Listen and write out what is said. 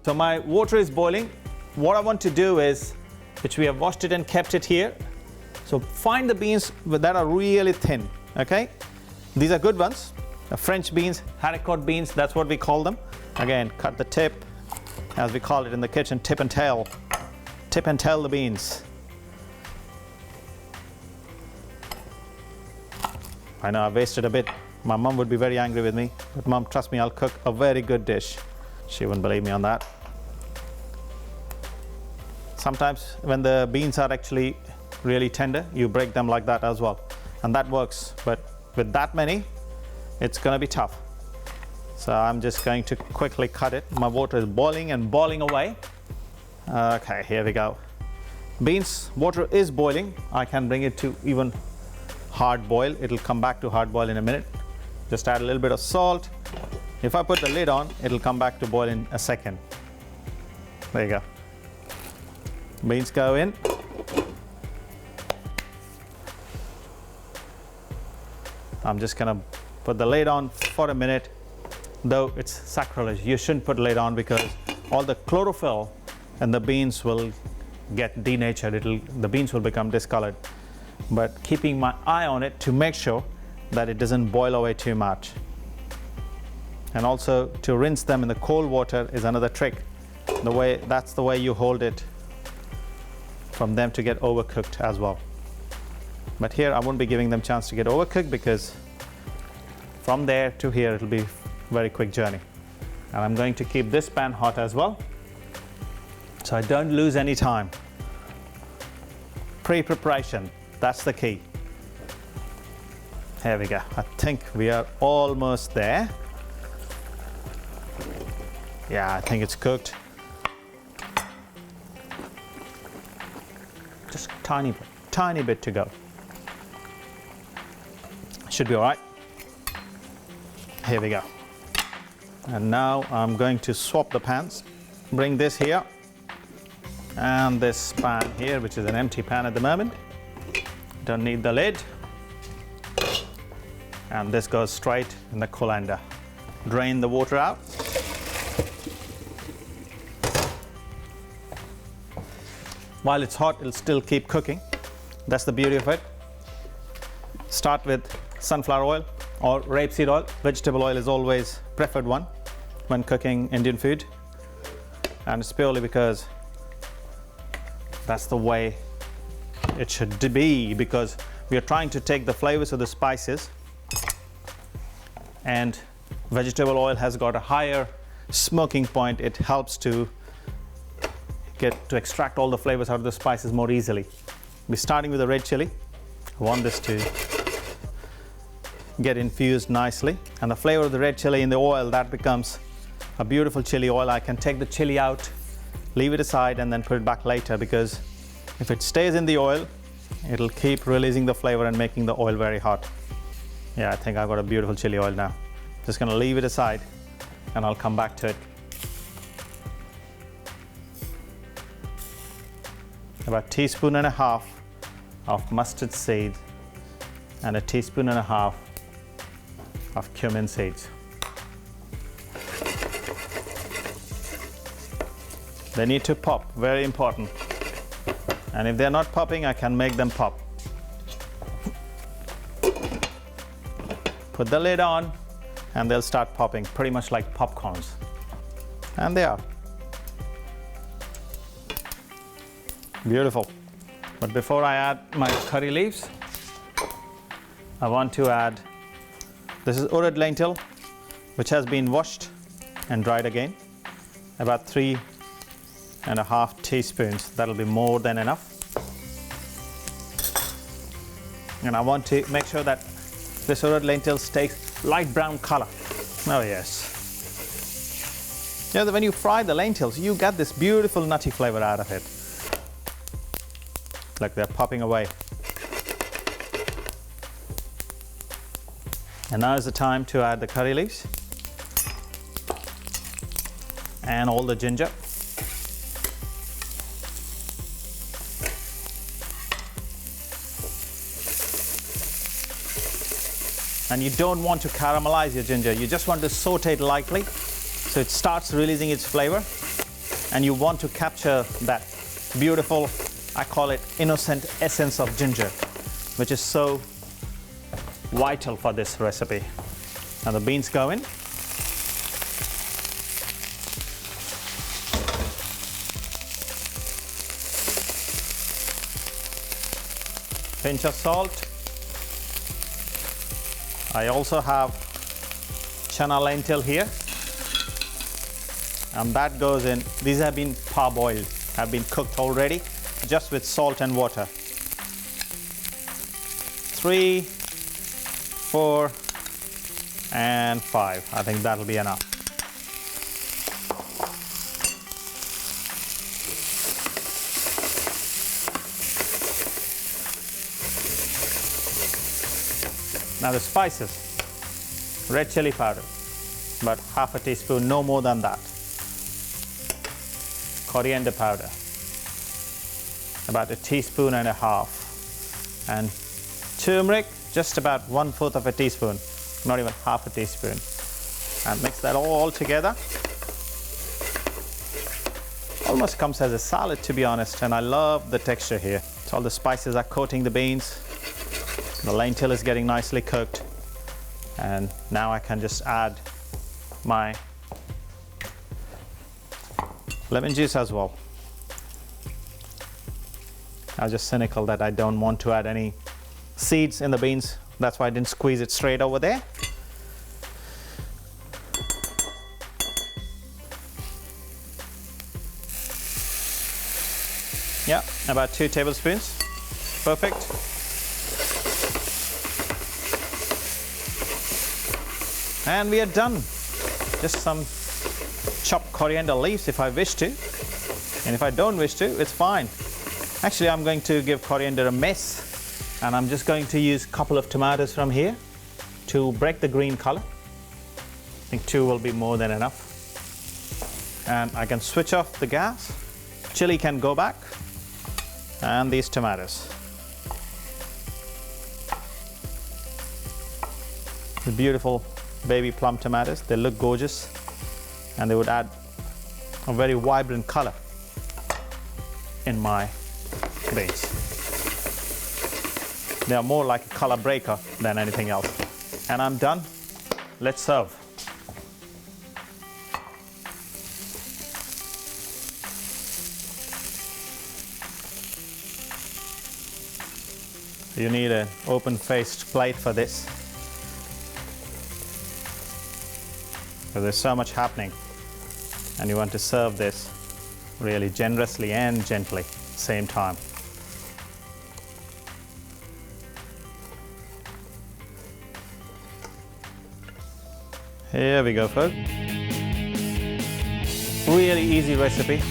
So my water is boiling. What I want to do is, which we have washed it and kept it here. So find the beans that are really thin, okay? These are good ones. French beans, haricot beans, that's what we call them. Again, cut the tip, as we call it in the kitchen, tip and tail. Tip and tail the beans. I know I wasted a bit. My mom would be very angry with me, but mom, trust me, I'll cook a very good dish. She wouldn't believe me on that. Sometimes when the beans are actually really tender, you break them like that as well, and that works. But with that many, it's going to be tough. So I'm just going to quickly cut it. My water is boiling and boiling away. Okay, here we go. Beans, water is boiling. I can bring it to even hard boil. It'll come back to hard boil in a minute. Just add a little bit of salt. If I put the lid on, it'll come back to boil in a second. There you go. Beans go in. I'm just gonna put the lid on for a minute, though it's sacrilege. You shouldn't put the lid on because all the chlorophyll in the beans will get denatured. The beans will become discolored. But keeping my eye on it to make sure that it doesn't boil away too much. And also to rinse them in the cold water is another trick. That's the way you hold it from them to get overcooked as well. But here I won't be giving them chance to get overcooked because from there to here it'll be a very quick journey. And I'm going to keep this pan hot as well, so I don't lose any time. Pre-preparation, that's the key. Here we go. I think we are almost there. Yeah, I think it's cooked. Just tiny bit to go. Should be all right. Here we go. And now I'm going to swap the pans. Bring this here and this pan here, which is an empty pan at the moment. Don't need the lid. And this goes straight in the colander. Drain the water out. While it's hot, it'll still keep cooking. That's the beauty of it. Start with sunflower oil or rapeseed oil. Vegetable oil is always preferred one when cooking Indian food. And it's purely because that's the way it should be, because we are trying to take the flavors of the spices, and vegetable oil has got a higher smoking point. It helps to extract all the flavors out of the spices more easily. We're starting with the red chili. I want this to get infused nicely, and the flavor of the red chili in the oil, that becomes a beautiful chili oil. I can take the chili out, leave it aside, and then put it back later, because if it stays in the oil, it'll keep releasing the flavor and making the oil very hot. Yeah, I think I've got a beautiful chili oil now. Just gonna leave it aside and I'll come back to it. About a teaspoon and a half of mustard seed and a teaspoon and a half of cumin seeds. They need to pop, very important. And if they're not popping, I can make them pop. Put the lid on and they'll start popping, pretty much like popcorns. And they are. Beautiful. But before I add my curry leaves, I want to add, this is Urad lentil, which has been washed and dried again. About 3.5 teaspoons. That'll be more than enough. And I want to make sure that this Urad lentil stays light brown color. Oh yes. You know, when you fry the lentils, you get this beautiful nutty flavor out of it. Like they're popping away. And now is the time to add the curry leaves and all the ginger. And you don't want to caramelize your ginger, you just want to saute it lightly so it starts releasing its flavor. and you want to capture that beautiful, I call it innocent essence of ginger, which is so vital for this recipe. Now the beans go in. Pinch of salt. I also have Chana lentil here, and that goes in. These have been parboiled, have been cooked already, just with salt and water. 3, 4, and 5. I think that'll be enough. Now the spices, red chili powder, about half a teaspoon, no more than that. Coriander powder, about a teaspoon and a half. And turmeric, just about 1/4 of a teaspoon, not even half a teaspoon. And mix that all together. Almost comes as a salad, to be honest, and I love the texture here. So all the spices are coating the beans. The lentil is getting nicely cooked, and now I can just add my lemon juice as well. I was just cynical that I don't want to add any seeds in the beans. That's why I didn't squeeze it straight over there. Yeah, about 2 tablespoons. Perfect. And we are done. Just some chopped coriander leaves if I wish to. And if I don't wish to, it's fine. Actually, I'm going to give coriander a miss. And I'm just going to use a couple of tomatoes from here to break the green color. I think 2 will be more than enough. And I can switch off the gas. Chili can go back. And these tomatoes. The beautiful baby plum tomatoes, they look gorgeous, and they would add a very vibrant color in my beans. They are more like a color breaker than anything else. And I'm done. Let's serve. You need an open-faced plate for this. Because there's so much happening, and you want to serve this really generously and gently at the same time. Here we go, folks. Really easy recipe.